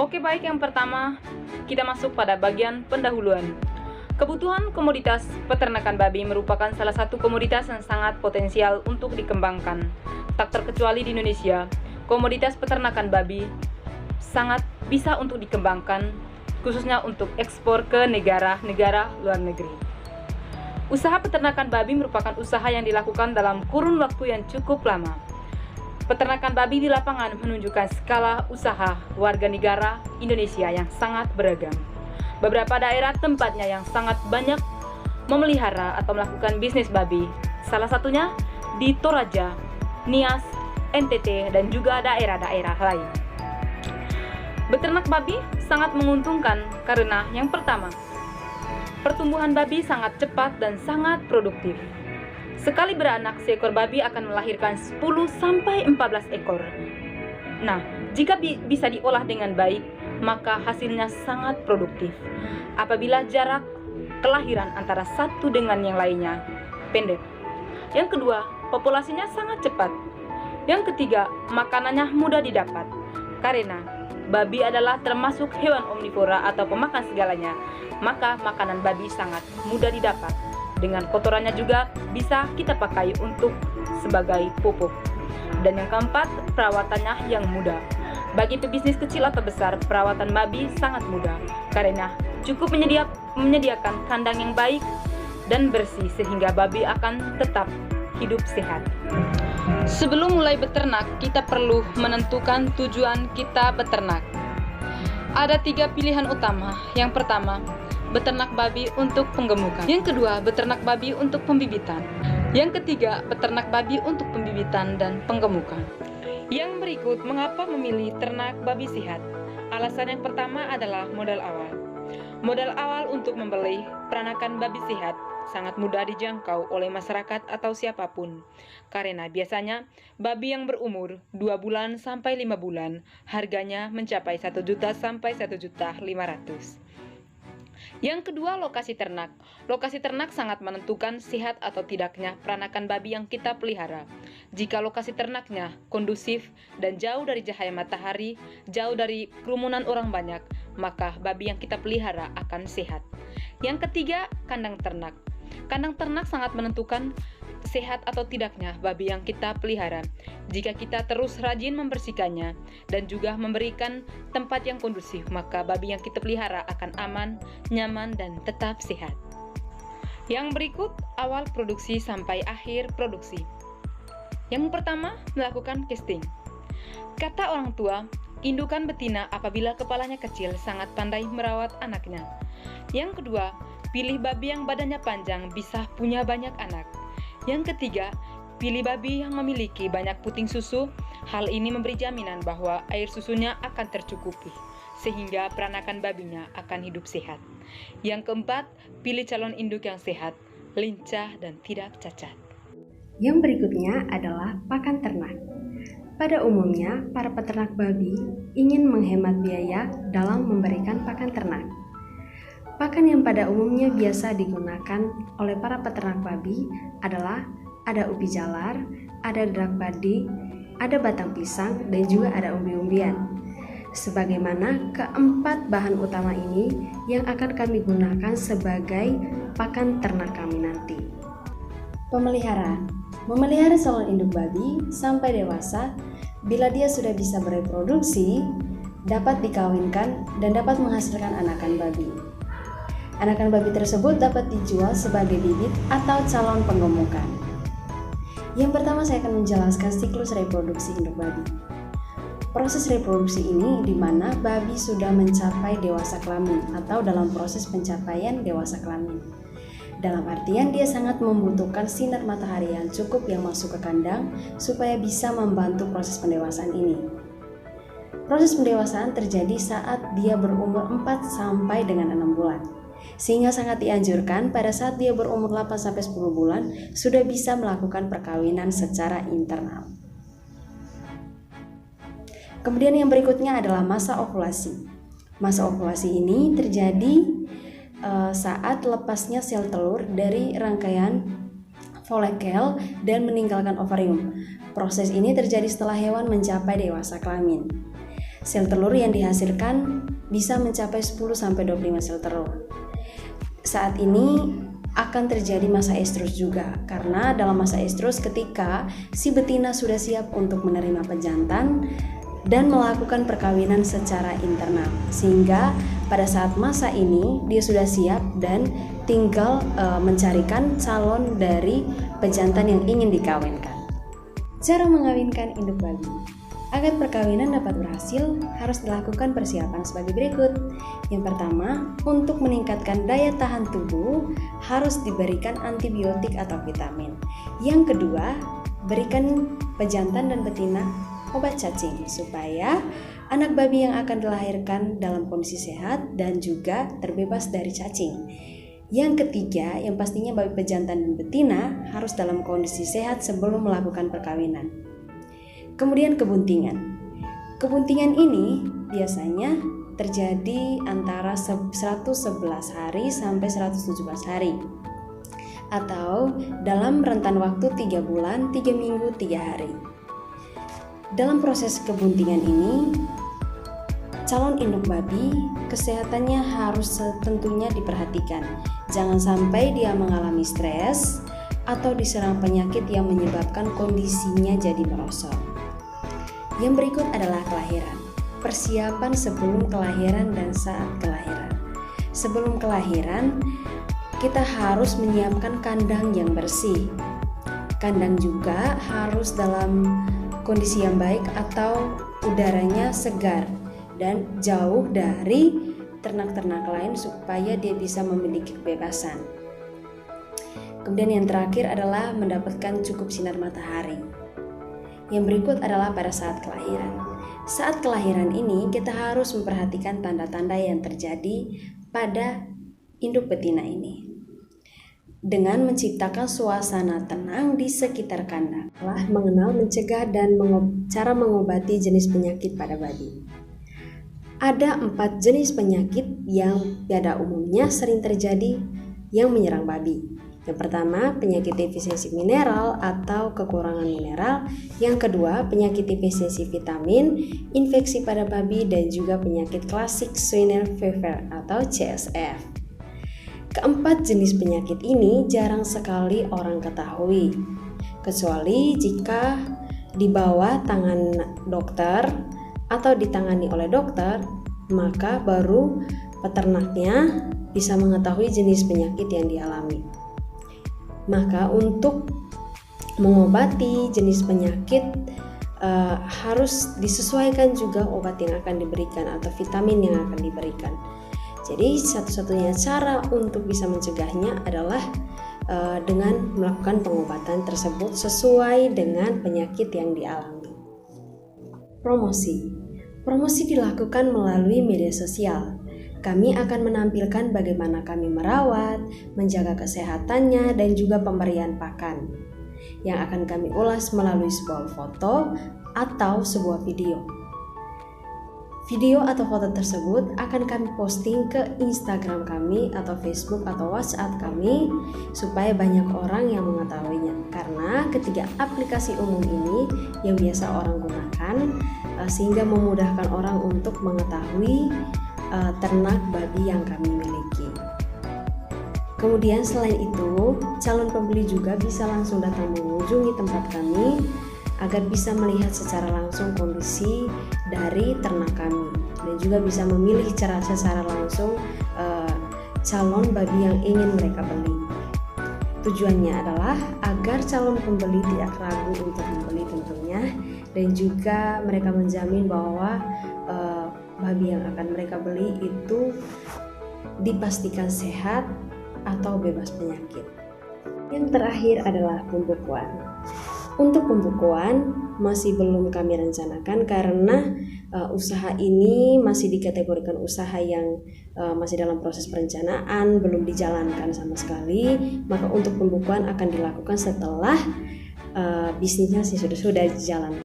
Oke, baik, yang pertama kita masuk pada bagian pendahuluan. Kebutuhan komoditas peternakan babi merupakan salah satu komoditas yang sangat potensial untuk dikembangkan. Tak terkecuali di Indonesia, komoditas peternakan babi sangat bisa untuk dikembangkan, khususnya untuk ekspor ke negara-negara luar negeri. Usaha peternakan babi merupakan usaha yang dilakukan dalam kurun waktu yang cukup lama. Peternakan babi di lapangan menunjukkan skala usaha warga negara Indonesia yang sangat beragam. Beberapa daerah tempatnya yang sangat banyak memelihara atau melakukan bisnis babi. Salah satunya di Toraja, Nias, NTT, dan juga daerah-daerah lain. Beternak babi sangat menguntungkan karena yang pertama, pertumbuhan babi sangat cepat dan sangat produktif. Sekali beranak, seekor babi akan melahirkan 10-14 ekor. Nah, jika bisa diolah dengan baik, maka hasilnya sangat produktif. Apabila jarak kelahiran antara satu dengan yang lainnya pendek. Yang kedua, populasinya sangat cepat. Yang ketiga, makanannya mudah didapat. Karena babi adalah termasuk hewan omnivora atau pemakan segalanya, maka makanan babi sangat mudah didapat. Dengan kotorannya juga bisa kita pakai untuk sebagai pupuk. Dan yang keempat, perawatannya yang mudah. Bagi pebisnis kecil atau besar, perawatan babi sangat mudah karena cukup menyediakan kandang yang baik dan bersih sehingga babi akan tetap hidup sehat. Sebelum mulai beternak, kita perlu menentukan tujuan kita beternak. Ada 3 pilihan utama. Yang pertama, beternak babi untuk penggemukan. Yang kedua, beternak babi untuk pembibitan. Yang ketiga, beternak babi untuk pembibitan dan penggemukan. Yang berikut, mengapa memilih ternak babi sehat? Alasan yang pertama adalah modal awal. Modal awal untuk membeli peranakan babi sehat sangat mudah dijangkau oleh masyarakat atau siapapun. Karena biasanya babi yang berumur 2 bulan sampai 5 bulan harganya mencapai 1 juta sampai 1.500.000. Yang kedua, lokasi ternak. Lokasi ternak sangat menentukan sehat atau tidaknya peranakan babi yang kita pelihara. Jika lokasi ternaknya kondusif dan jauh dari cahaya matahari, jauh dari kerumunan orang banyak, maka babi yang kita pelihara akan sehat. Yang ketiga, kandang ternak. Kandang ternak sangat menentukan sehat atau tidaknya babi yang kita pelihara. Jika kita terus rajin membersihkannya dan juga memberikan tempat yang kondusif, maka babi yang kita pelihara akan aman, nyaman, dan tetap sehat. Yang berikut, awal produksi sampai akhir produksi. Yang pertama, melakukan casting. Kata orang tua, indukan betina apabila kepalanya kecil sangat pandai merawat anaknya. Yang kedua, pilih babi yang badannya panjang bisa punya banyak anak. Yang ketiga, pilih babi yang memiliki banyak puting susu. Hal ini memberi jaminan bahwa air susunya akan tercukupi, sehingga peranakan babinya akan hidup sehat. Yang keempat, pilih calon induk yang sehat, lincah, dan tidak cacat. Yang berikutnya adalah pakan ternak. Pada umumnya, para peternak babi ingin menghemat biaya dalam memberikan pakan ternak. Pakan yang pada umumnya biasa digunakan oleh para peternak babi adalah ada ubi jalar, ada darak padi, ada batang pisang, dan juga ada umbi-umbian. Sebagaimana keempat bahan utama ini yang akan kami gunakan sebagai pakan ternak kami nanti. Pemeliharaan. Memelihara calon induk babi sampai dewasa, bila dia sudah bisa bereproduksi, dapat dikawinkan dan dapat menghasilkan anakan babi. Anakan babi tersebut dapat dijual sebagai bibit atau calon penggemukan. Yang pertama, saya akan menjelaskan siklus reproduksi induk babi. Proses reproduksi ini di mana babi sudah mencapai dewasa kelamin atau dalam proses pencapaian dewasa kelamin. Dalam artian dia sangat membutuhkan sinar matahari yang cukup yang masuk ke kandang supaya bisa membantu proses pendewasaan ini. Proses pendewasaan terjadi saat dia berumur 4 sampai dengan 6 bulan. Sehingga sangat dianjurkan pada saat dia berumur 8-10 bulan sudah bisa melakukan perkawinan secara internal. Kemudian yang berikutnya adalah masa ovulasi. Masa ovulasi ini terjadi saat lepasnya sel telur dari rangkaian folikel dan meninggalkan ovarium. Proses ini terjadi setelah hewan mencapai dewasa kelamin. Sel telur yang dihasilkan bisa mencapai 10-25 sel telur. Saat ini akan terjadi masa estrus juga, karena dalam masa estrus ketika si betina sudah siap untuk menerima pejantan dan melakukan perkawinan secara internal, sehingga pada saat masa ini dia sudah siap dan tinggal mencarikan calon dari pejantan yang ingin dikawinkan. Cara mengawinkan induk babi. Agar perkawinan dapat berhasil, harus dilakukan persiapan sebagai berikut. Yang pertama, untuk meningkatkan daya tahan tubuh, harus diberikan antibiotik atau vitamin. Yang kedua, berikan pejantan dan betina obat cacing, supaya anak babi yang akan dilahirkan dalam kondisi sehat dan juga terbebas dari cacing. Yang ketiga, yang pastinya babi pejantan dan betina harus dalam kondisi sehat sebelum melakukan perkawinan. Kemudian kebuntingan. Kebuntingan ini biasanya terjadi antara 111 hari sampai 117 hari, atau dalam rentan waktu 3 bulan, 3 minggu, 3 hari. Dalam proses kebuntingan ini, calon induk babi kesehatannya harus tentunya diperhatikan. Jangan sampai dia mengalami stres atau diserang penyakit yang menyebabkan kondisinya jadi merosot. Yang berikut adalah kelahiran. Persiapan sebelum kelahiran dan saat kelahiran. Sebelum kelahiran, kita harus menyiapkan kandang yang bersih. Kandang juga harus dalam kondisi yang baik atau udaranya segar dan jauh dari ternak-ternak lain supaya dia bisa memiliki kebebasan. Kemudian yang terakhir adalah mendapatkan cukup sinar matahari. Yang berikut adalah pada saat kelahiran. Saat kelahiran ini kita harus memperhatikan tanda-tanda yang terjadi pada induk betina ini. Dengan menciptakan suasana tenang di sekitar kandang, telah mengenal, mencegah, dan cara mengobati jenis penyakit pada babi. Ada 4 jenis penyakit yang pada umumnya sering terjadi yang menyerang babi. Yang pertama, penyakit defisiensi mineral atau kekurangan mineral. Yang kedua, penyakit defisiensi vitamin, infeksi pada babi, dan juga penyakit klasik Schweiner fever atau CSF. Keempat jenis penyakit ini jarang sekali orang ketahui, kecuali jika di bawah tangan dokter atau ditangani oleh dokter, maka baru peternaknya bisa mengetahui jenis penyakit yang dialami. Maka untuk mengobati jenis penyakit harus disesuaikan juga obat yang akan diberikan atau vitamin yang akan diberikan. Jadi satu-satunya cara untuk bisa mencegahnya adalah dengan melakukan pengobatan tersebut sesuai dengan penyakit yang dialami. Promosi dilakukan melalui media sosial. Kami akan menampilkan bagaimana kami merawat, menjaga kesehatannya, dan juga pemberian pakan yang akan kami ulas melalui sebuah foto atau sebuah video. Video atau foto tersebut akan kami posting ke Instagram kami atau Facebook atau WhatsApp kami supaya banyak orang yang mengetahuinya. Karena ketiga aplikasi umum ini yang biasa orang gunakan sehingga memudahkan orang untuk mengetahui ternak babi yang kami miliki. Kemudian selain itu, calon pembeli juga bisa langsung datang mengunjungi tempat kami agar bisa melihat secara langsung kondisi dari ternak kami dan juga bisa memilih secara langsung calon babi yang ingin mereka beli. Tujuannya adalah agar calon pembeli tidak ragu untuk membeli tentunya, dan juga mereka menjamin bahwa babi yang akan mereka beli itu dipastikan sehat atau bebas penyakit. Yang terakhir adalah pembukuan. Untuk pembukuan masih belum kami rencanakan karena usaha ini masih dikategorikan usaha yang masih dalam proses perencanaan, belum dijalankan sama sekali. Maka untuk pembukuan akan dilakukan setelah bisnisnya sudah jalan.